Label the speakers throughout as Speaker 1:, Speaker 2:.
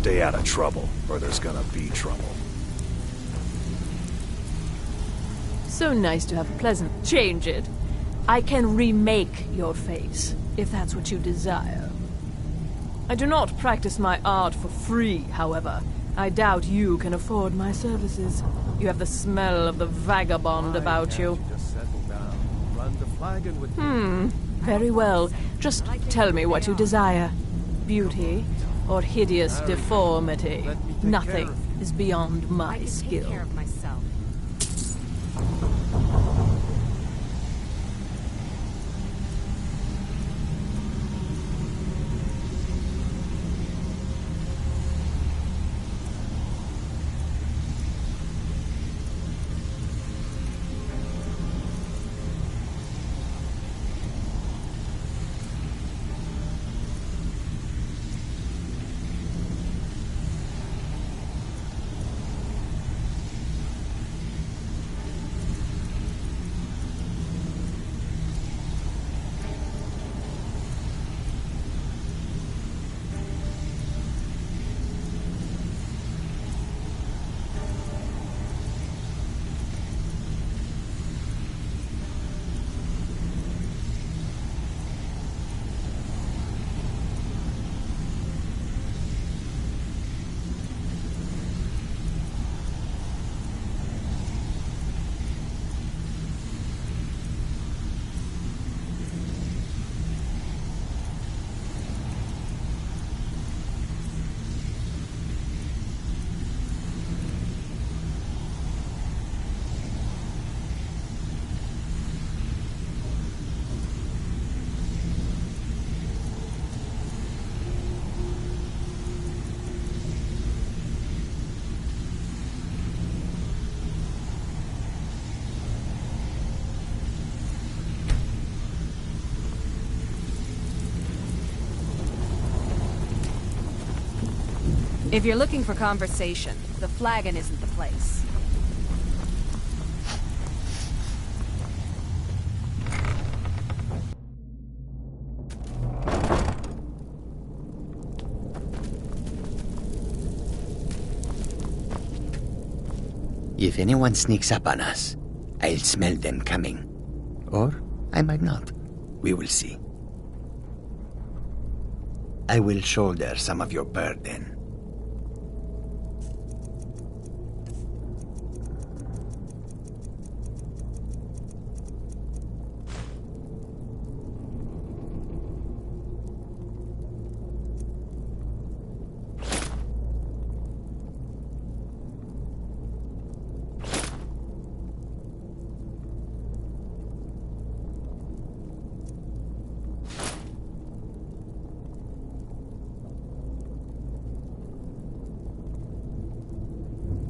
Speaker 1: Stay out of trouble, or there's gonna be trouble.
Speaker 2: So nice to have a pleasant change it. I can remake your face, if that's what you desire. I do not practice my art for free, however. I doubt you can afford my services. You have the smell of the vagabond about you. Very well. Just tell me what you desire. Beauty or hideous deformity. Nothing is beyond my skill.
Speaker 3: Take care of myself. If you're looking for conversation, the flagon isn't the place.
Speaker 4: If anyone sneaks up on us, I'll smell them coming. Or I might not. We will see. I will shoulder some of your burden.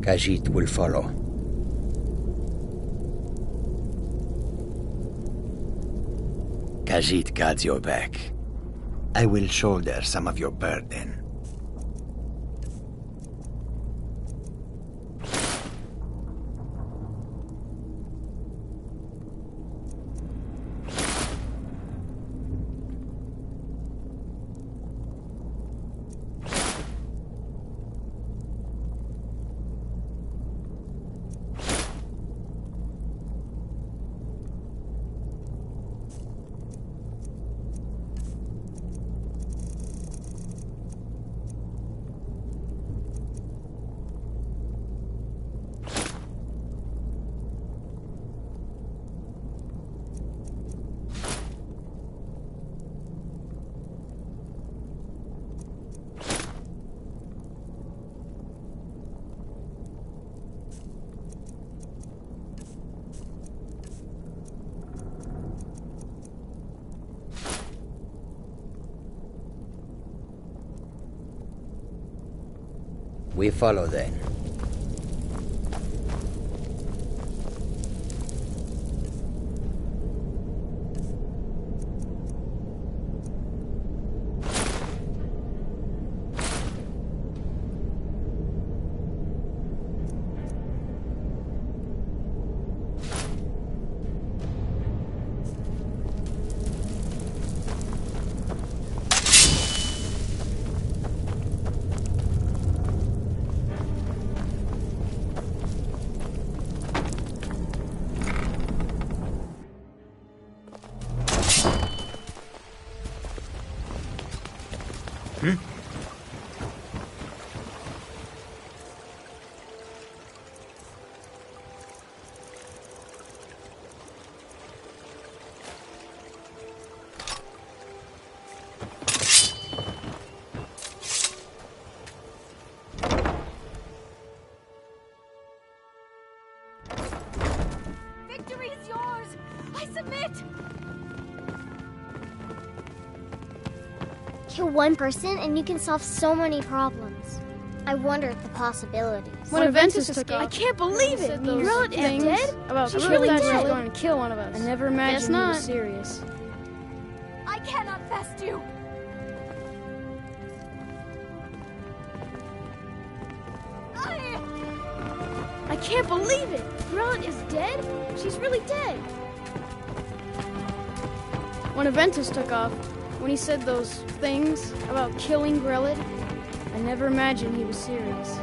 Speaker 4: Khajiit will follow. Khajiit guards your back. I will shoulder some of your burden. We follow then.
Speaker 5: Victory is yours! I submit!
Speaker 6: Kill one person and you can solve so many problems. I wonder at the possibilities.
Speaker 7: When Aventus took off,
Speaker 5: I can't believe it!
Speaker 7: Grilled is dead?
Speaker 5: About
Speaker 7: She's
Speaker 5: really
Speaker 7: really
Speaker 5: dead.
Speaker 7: going to kill one of us.
Speaker 5: I never imagined he was
Speaker 7: serious.
Speaker 5: I cannot best you! I can't believe it! Grilled is dead? She's really dead.
Speaker 7: When Aventus took off, when he said those things about killing Grilled, I never imagined he was serious.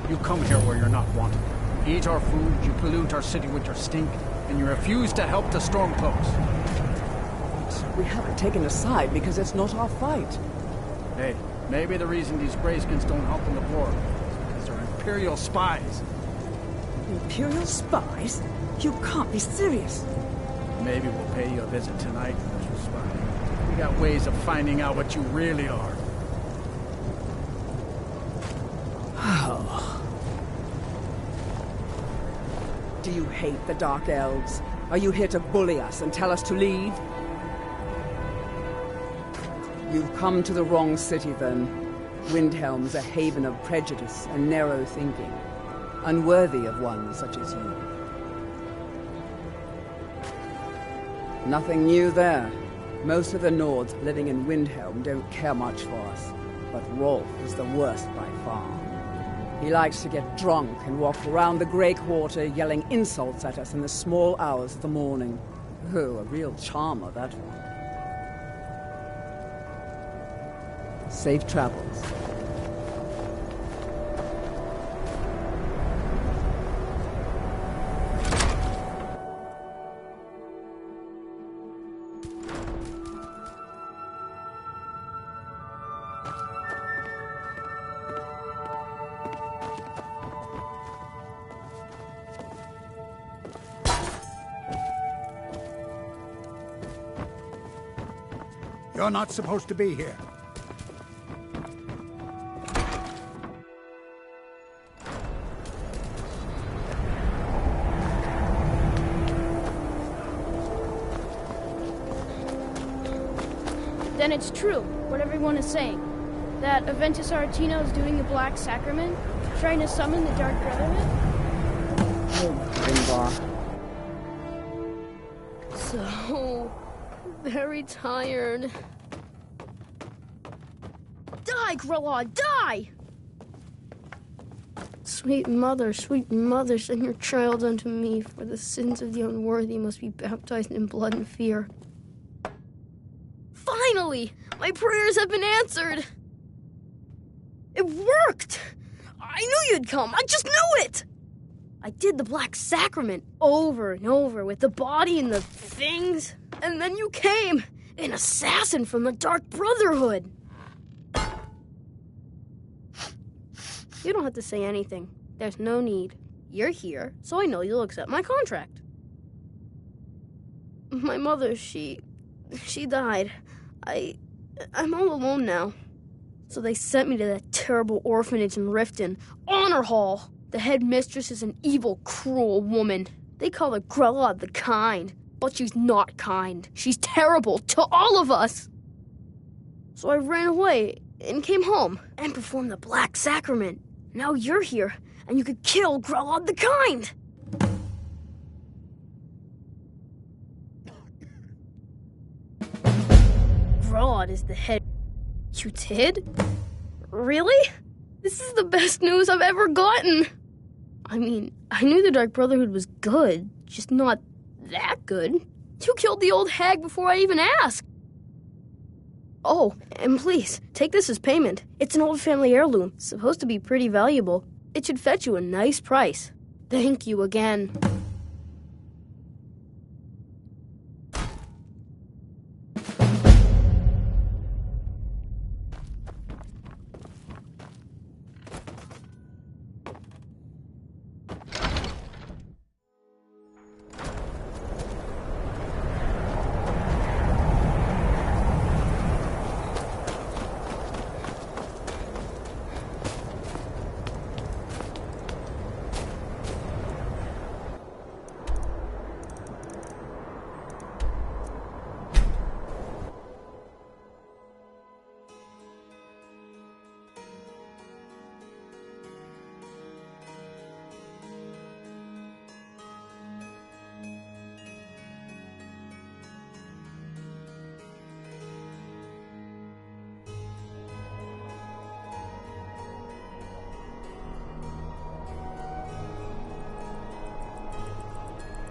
Speaker 8: You come here where you're not wanted. You eat our food, you pollute our city with your stink, and you refuse to help the Stormcloaks.
Speaker 9: We haven't taken a side because it's not our fight.
Speaker 8: Hey, maybe the reason these Greyskins don't help in the war is because they're Imperial spies.
Speaker 9: Imperial spies? You can't be serious.
Speaker 8: Maybe we'll pay you a visit tonight, Mr. Spy. We got ways of finding out what you really are.
Speaker 9: Do you hate the Dark Elves? Are you here to bully us and tell us to leave? You've come to the wrong city, then. Windhelm's a haven of prejudice and narrow thinking, unworthy of one such as you. Nothing new there. Most of the Nords living in Windhelm don't care much for us, but Rolf is the worst by far. He likes to get drunk and walk around the Grey Quarter yelling insults at us in the small hours of the morning. Oh, a real charmer, that one. Safe travels.
Speaker 10: You're not supposed to be here.
Speaker 7: Then it's true, what everyone is saying. That Aventus Aretino is doing the Black Sacrament, trying to summon the Dark Brotherhood?
Speaker 9: Oh, Grimbar.
Speaker 5: So very tired.
Speaker 7: Die, Grillad, die! sweet mother, send your child unto me, for the sins of the unworthy must be baptized in blood and fear. Finally! My prayers have been answered! It worked! I knew you'd come! I just knew it! I did the Black Sacrament over and over with the body and the things, and then you came, an assassin from the Dark Brotherhood. You don't have to say anything. There's no need. You're here, so I know you'll accept my contract. My mother, she died. I'm all alone now. So they sent me to that terrible orphanage in Riften, Honor Hall. The headmistress is an evil, cruel woman. They call her Grella the Kind, but she's not kind. She's terrible to all of us. So I ran away and came home and performed the Black Sacrament. Now you're here, and you could kill Grella the Kind. Grella is the head. You did? Really? This is the best news I've ever gotten. I mean, I knew the Dark Brotherhood was good, just not that good. You killed the old hag before I even asked. Oh, and please, take this as payment. It's an old family heirloom, supposed to be pretty valuable. It should fetch you a nice price. Thank you again.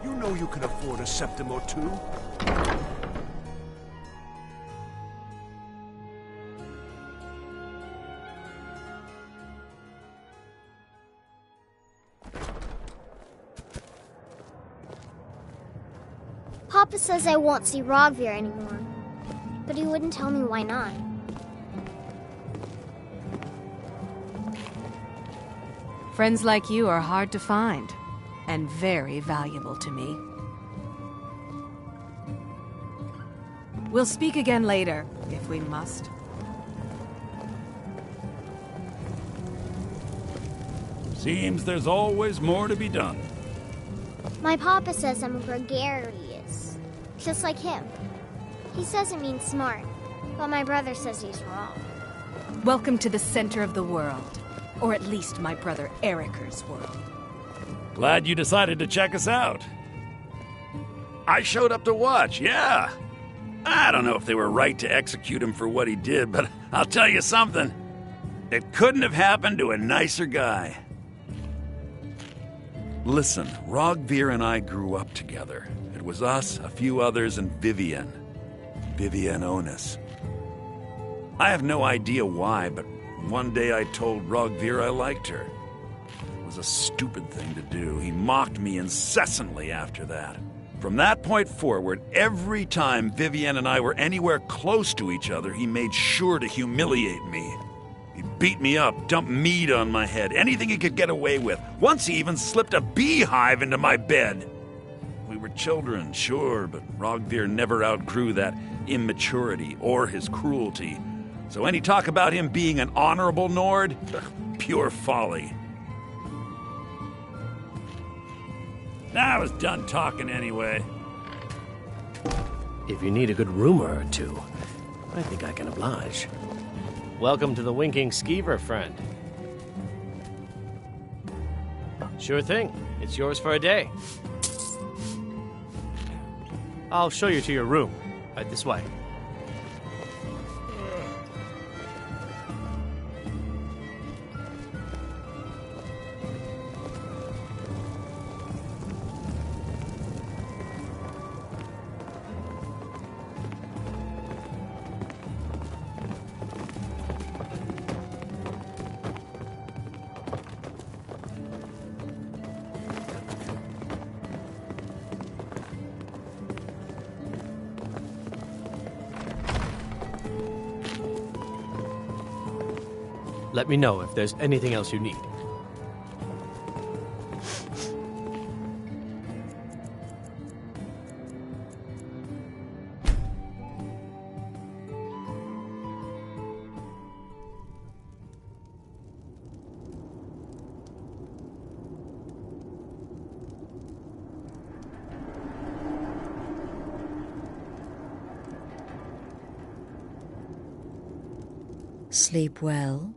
Speaker 1: You know you can afford a septim or two.
Speaker 6: Papa says I won't see Rogvir anymore, but he wouldn't tell me why not.
Speaker 3: Friends like you are hard to find, and very valuable to me. We'll speak again later, if we must.
Speaker 11: Seems there's always more to be done.
Speaker 6: My papa says I'm gregarious, just like him. He says it means smart, but my brother says he's wrong.
Speaker 3: Welcome to the center of the world, or at least my brother Eriker's world.
Speaker 11: Glad you decided to check us out. I showed up to watch, yeah. I don't know if they were right to execute him for what he did, but I'll tell you something. It couldn't have happened to a nicer guy. Listen, Rogvir and I grew up together. It was us, a few others, and Vivienne. Vivienne Onus. I have no idea why, but one day I told Rogvir I liked her. It was a stupid thing to do. He mocked me incessantly after that. From that point forward, every time Vivienne and I were anywhere close to each other, he made sure to humiliate me. He beat me up, dumped meat on my head, anything he could get away with. Once he even slipped a beehive into my bed. We were children, sure, but Rogvir never outgrew that immaturity or his cruelty. So any talk about him being an honorable Nord? Pure folly. I was done talking anyway.
Speaker 12: If you need a good rumor or two, I think I can oblige. Welcome to the Winking Skeever, friend. Sure thing. It's yours for a day. I'll show you to your room. Right this way. Let me know if there's anything else you need.
Speaker 13: Sleep well?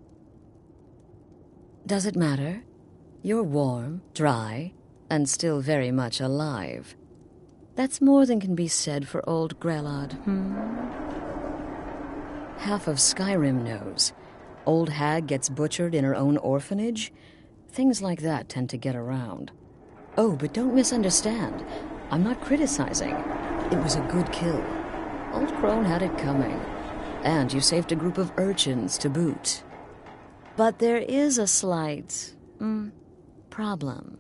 Speaker 13: Does it matter? You're warm, dry, and still very much alive. That's more than can be said for old Grelod, Half of Skyrim knows. Old hag gets butchered in her own orphanage. Things like that tend to get around. Oh, but don't misunderstand. I'm not criticizing. It was a good kill. Old Crone had it coming. And you saved a group of urchins to boot. But there is a slight, problem.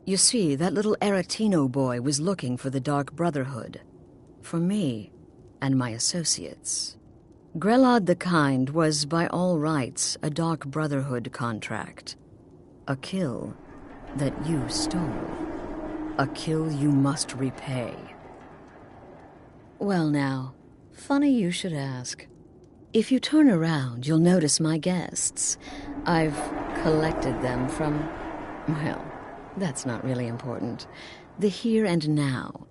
Speaker 13: You see, that little Aretino boy was looking for the Dark Brotherhood. For me and my associates. Grelod the Kind was, by all rights, a Dark Brotherhood contract. A kill that you stole. A kill you must repay. Well now, funny you should ask. If you turn around, you'll notice my guests. I've collected them from, well, that's not really important. The here and now.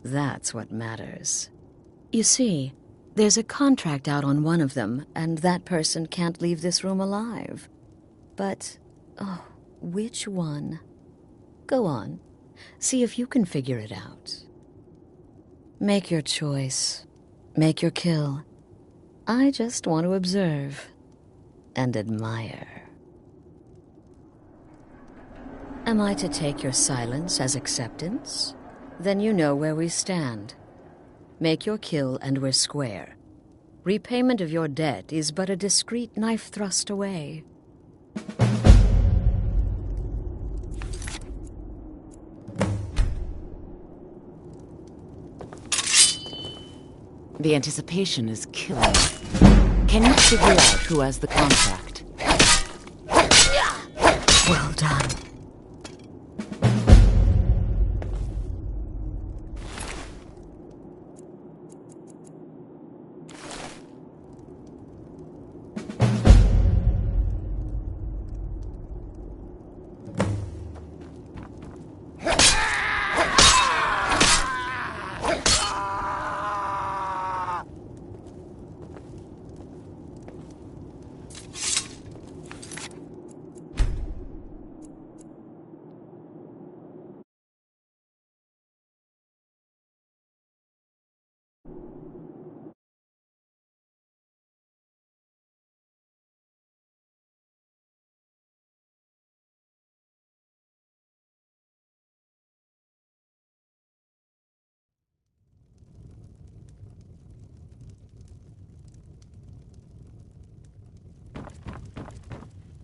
Speaker 13: That's what matters. You see, there's a contract out on one of them, and that person can't leave this room alive. But, which one? Go on. See if you can figure it out. Make your choice. Make your kill. I just want to observe and admire. Am I to take your silence as acceptance? Then you know where we stand. Make your kill and we're square. Repayment of your debt is but a discreet knife thrust away.
Speaker 14: The anticipation is killing. Can you figure out who has the contract?
Speaker 13: Well done.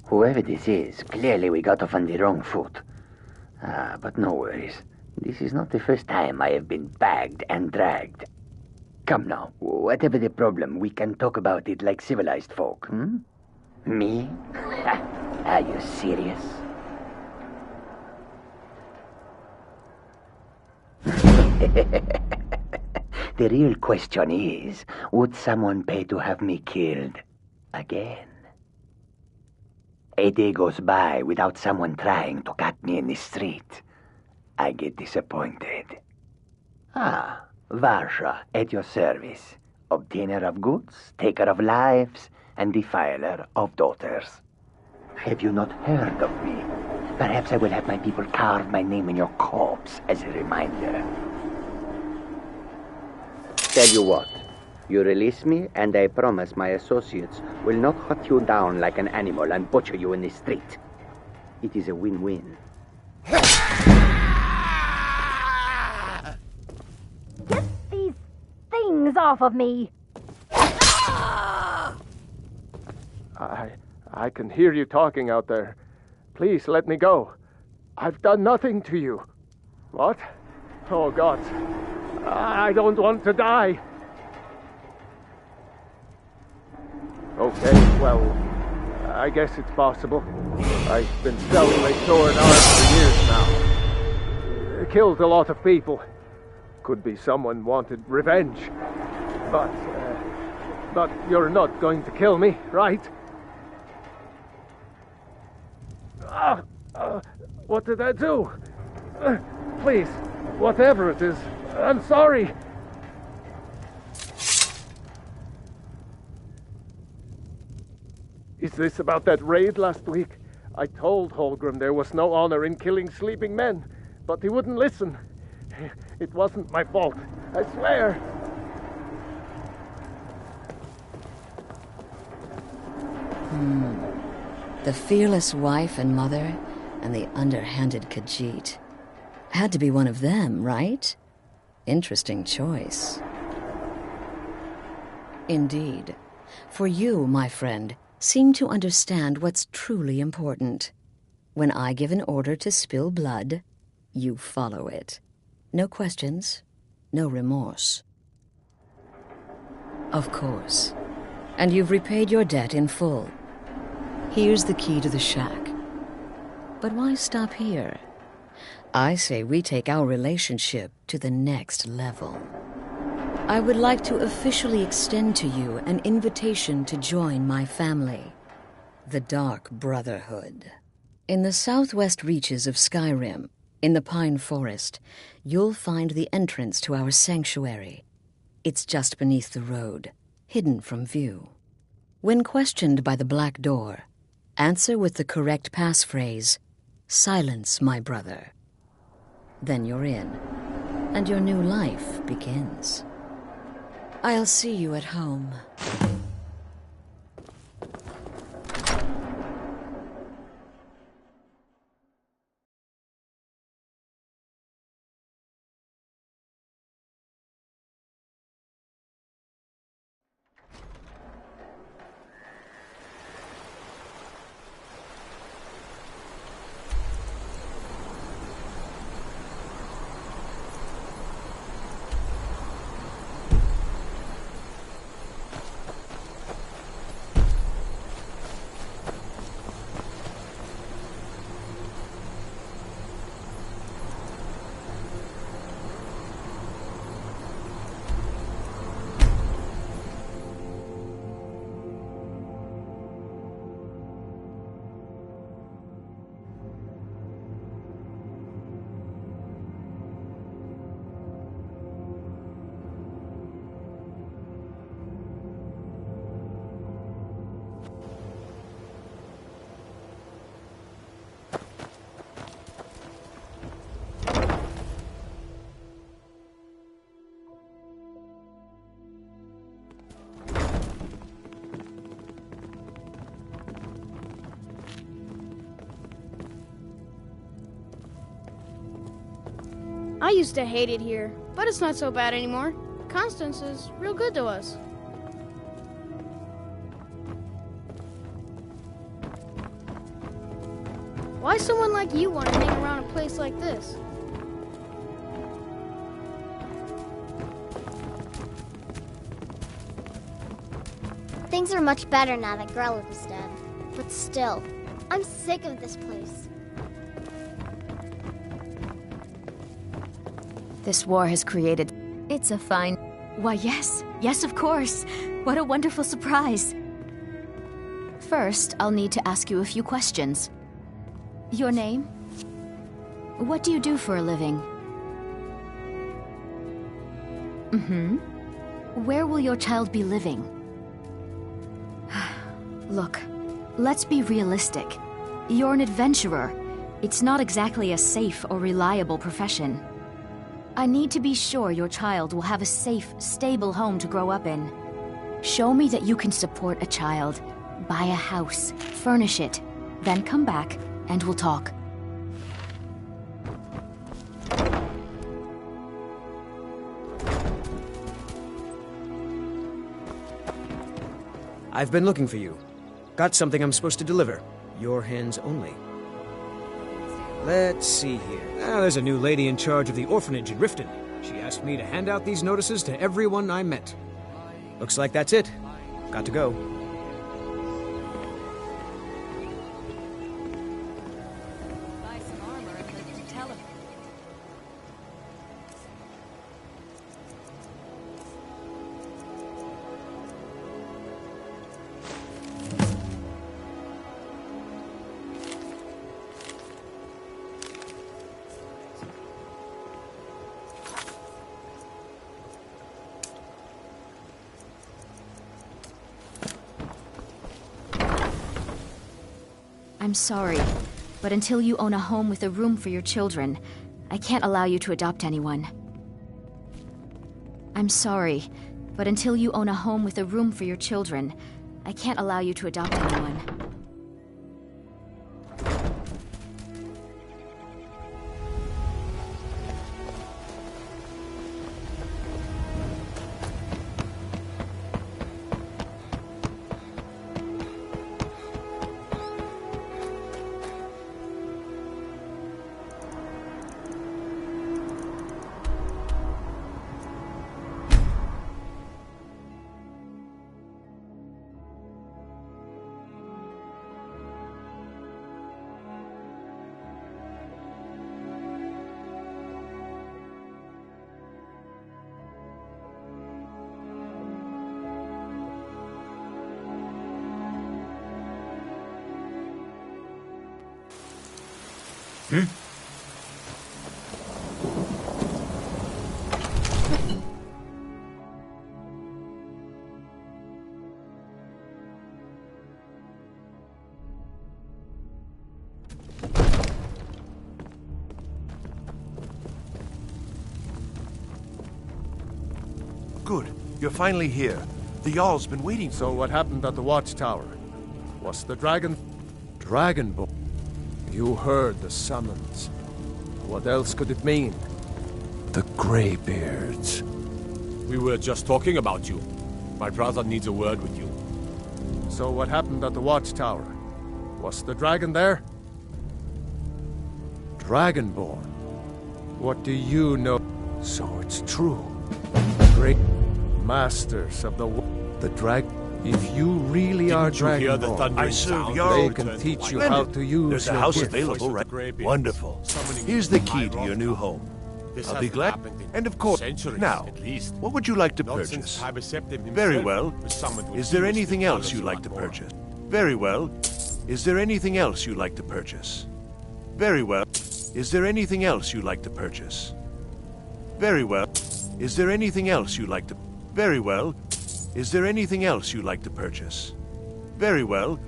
Speaker 4: Whoever this is, clearly we got off on the wrong foot. But no worries. This is not the first time I have been bagged and dragged. Come now, whatever the problem, we can talk about it like civilized folk, Me? Are you serious? The real question is, would someone pay to have me killed again? A day goes by without someone trying to cut me in the street. I get disappointed. Varsha, at your service. Obtainer of goods, taker of lives, and defiler of daughters. Have you not heard of me? Perhaps I will have my people carve my name in your corpse as a reminder. Tell you what. You release me, and I promise my associates will not hunt you down like an animal and butcher you in the street. It is a win-win.
Speaker 15: Get these things off of me!
Speaker 16: I can hear you talking out there. Please, let me go. I've done nothing to you. What? Oh, God. I don't want to die. Okay, well, I guess it's possible. I've been selling my sword and arms for years now. Killed a lot of people. Could be someone wanted revenge. But you're not going to kill me, right? What did I do? Please, whatever it is, I'm sorry. Is this about that raid last week? I told Holgrim there was no honor in killing sleeping men, but he wouldn't listen. It wasn't my fault, I swear.
Speaker 13: The fearless wife and mother, and the underhanded Khajiit. Had to be one of them, right? Interesting choice. Indeed. For you, my friend, seem to understand what's truly important. When I give an order to spill blood, you follow it. No questions, no remorse. Of course. And you've repaid your debt in full. Here's the key to the shack. But why stop here? I say we take our relationship to the next level. I would like to officially extend to you an invitation to join my family, the Dark Brotherhood. In the southwest reaches of Skyrim, in the Pine Forest, you'll find the entrance to our sanctuary. It's just beneath the road, hidden from view. When questioned by the Black Door, answer with the correct passphrase, "Silence, my brother." Then you're in, and your new life begins. I'll see you at home.
Speaker 7: I used to hate it here, but it's not so bad anymore. Constance is real good to us. Why someone like you want to hang around a place like this?
Speaker 6: Things are much better now that Grellick is dead. But still, I'm sick of this place.
Speaker 17: This war has created... It's a fine... Why, yes. Yes, of course. What a wonderful surprise. First, I'll need to ask you a few questions. Your name? What do you do for a living? Mm-hmm. Where will your child be living? Look, let's be realistic. You're an adventurer. It's not exactly a safe or reliable profession. I need to be sure your child will have a safe, stable home to grow up in. Show me that you can support a child. Buy a house, furnish it, then come back and we'll talk.
Speaker 18: I've been looking for you. Got something I'm supposed to deliver. Your hands only. Let's see here. There's a new lady in charge of the orphanage in Riften. She asked me to hand out these notices to everyone I met. Looks like that's it. Got to go.
Speaker 17: I'm sorry, but until you own a home with a room for your children, I can't allow you to adopt anyone. I'm sorry, but until you own a home with a room for your children, I can't allow you to adopt anyone.
Speaker 1: Good. You're finally here. The Jarl's been waiting.
Speaker 16: So what happened at the watchtower? Was the dragon... Dragonborn? You heard the summons. What else could it mean? The Greybeards.
Speaker 19: We were just talking about you. My brother needs a word with you.
Speaker 16: So what happened at the watchtower? Was the dragon there? Dragonborn? What do you know? So it's true. Great masters of the dragon. If you really are Dragonborn,
Speaker 1: I serve Jarl.
Speaker 16: they can teach you how to use
Speaker 1: There's a
Speaker 16: your
Speaker 1: house
Speaker 16: gift.
Speaker 1: available, right? Wonderful. Here's the key to your new home. I'll be glad. And of course, now, what would you like to purchase? Very well. Is there anything else you'd like to purchase? Very well. Is there anything else you'd like to purchase? Very well. Is there anything else you'd like to purchase? Very well. Is there anything else you'd like to... Very well. Is there anything else you'd like to purchase? Very well.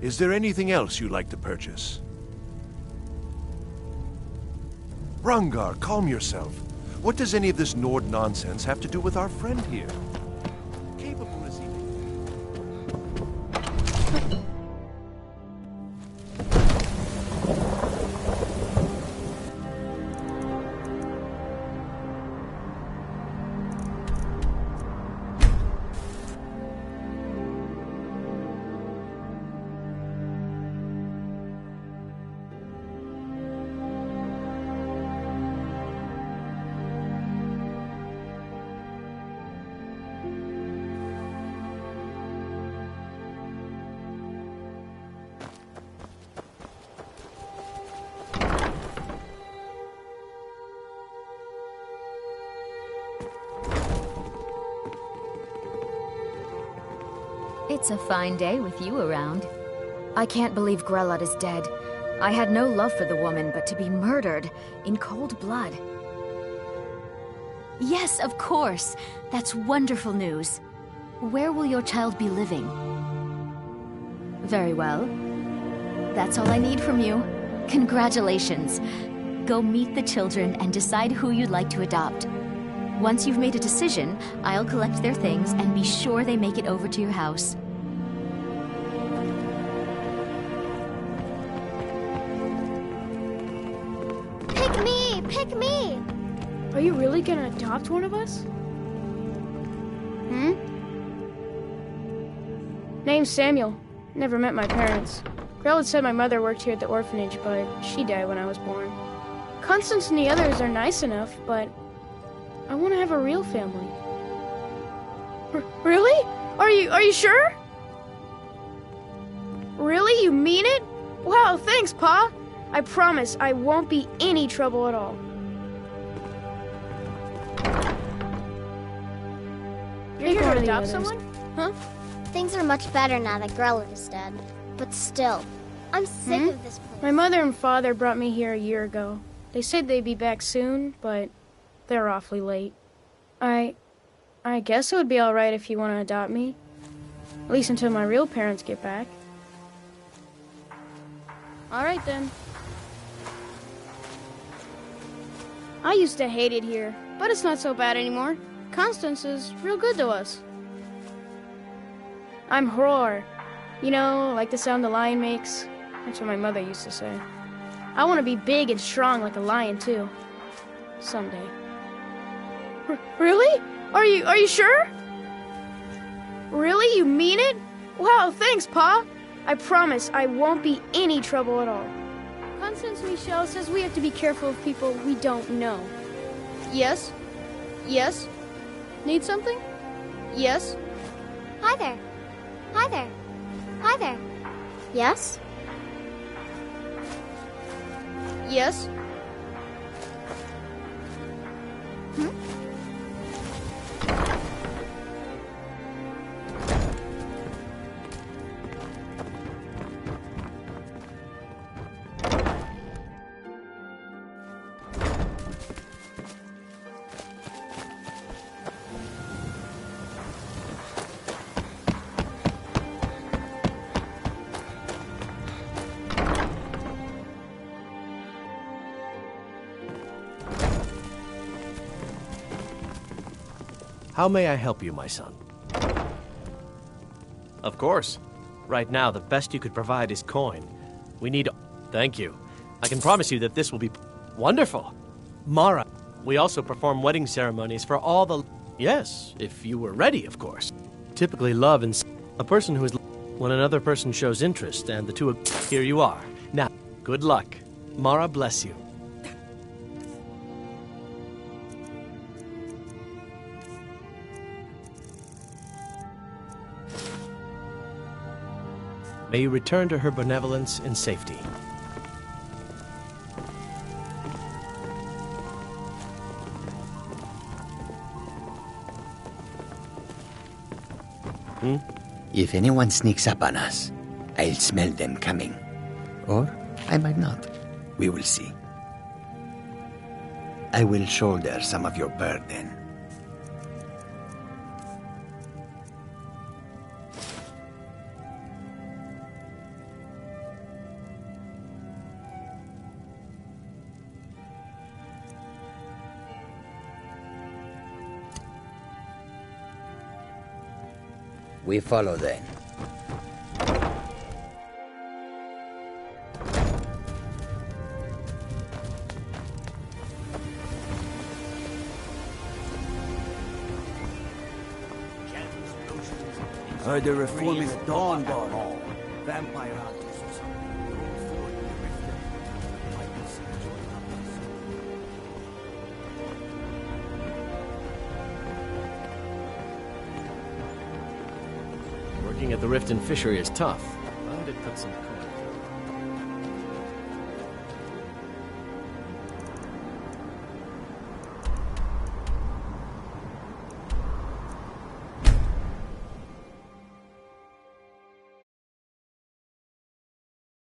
Speaker 1: Is there anything else you'd like to purchase? Rungar, calm yourself. What does any of this Nord nonsense have to do with our friend here? Capable as he
Speaker 17: It's a fine day with you around. I can't believe Grelot is dead. I had no love for the woman, but to be murdered in cold blood. Yes, of course. That's wonderful news. Where will your child be living? Very well. That's all I need from you. Congratulations. Go meet the children and decide who you'd like to adopt. Once you've made a decision, I'll collect their things and be sure they make it over to your house.
Speaker 6: Pick me! Pick me!
Speaker 7: Are you really gonna adopt one of us? Name's Samuel. Never met my parents. Grelot said my mother worked here at the orphanage, but she died when I was born. Constance and the others are nice enough, but I want to have a real family. Really? Are you sure? Really? You mean it? Wow, thanks, Pa. I promise I won't be any trouble at all.
Speaker 5: You're here to adopt someone?
Speaker 7: Huh?
Speaker 6: Things are much better now that Grelot is dead. But still, I'm sick of this place.
Speaker 7: My mother and father brought me here a year ago. They said they'd be back soon, but they're awfully late. I guess it would be all right if you want to adopt me. At least until my real parents get back. All right, then. I used to hate it here, but it's not so bad anymore. Constance is real good to us. I'm Roar. You know, like the sound the lion makes? That's what my mother used to say. I want to be big and strong like a lion, too. Someday. Really? Are you sure? Really? You mean it? Wow, thanks, Pa. I promise I won't be any trouble at all. Constance Michelle says we have to be careful of people we don't know. Yes? Yes? Need something? Yes?
Speaker 6: Hi there. Hi there. Hi there. Yes?
Speaker 7: Yes?
Speaker 12: How may I help you, my son? Of course. Right now, the best you could provide is coin. We need... Thank you. I can promise you that this will be wonderful. Mara, we also perform wedding ceremonies for all the... Yes, if you were ready, of course. Typically, love and... A person who is... When another person shows interest, and the two... Here you are. Now, good luck. Mara bless you. May you return to her benevolence in safety.
Speaker 4: If anyone sneaks up on us, I'll smell them coming. Or I might not. We will see. I will shoulder some of your burden. We follow then.
Speaker 20: Heard they're reforming the Dawn Guard Hall. Vampire hunters or something. They're all for it in the Riften. Might be some join
Speaker 12: Working at the Riften fishery is tough, but it puts some coin.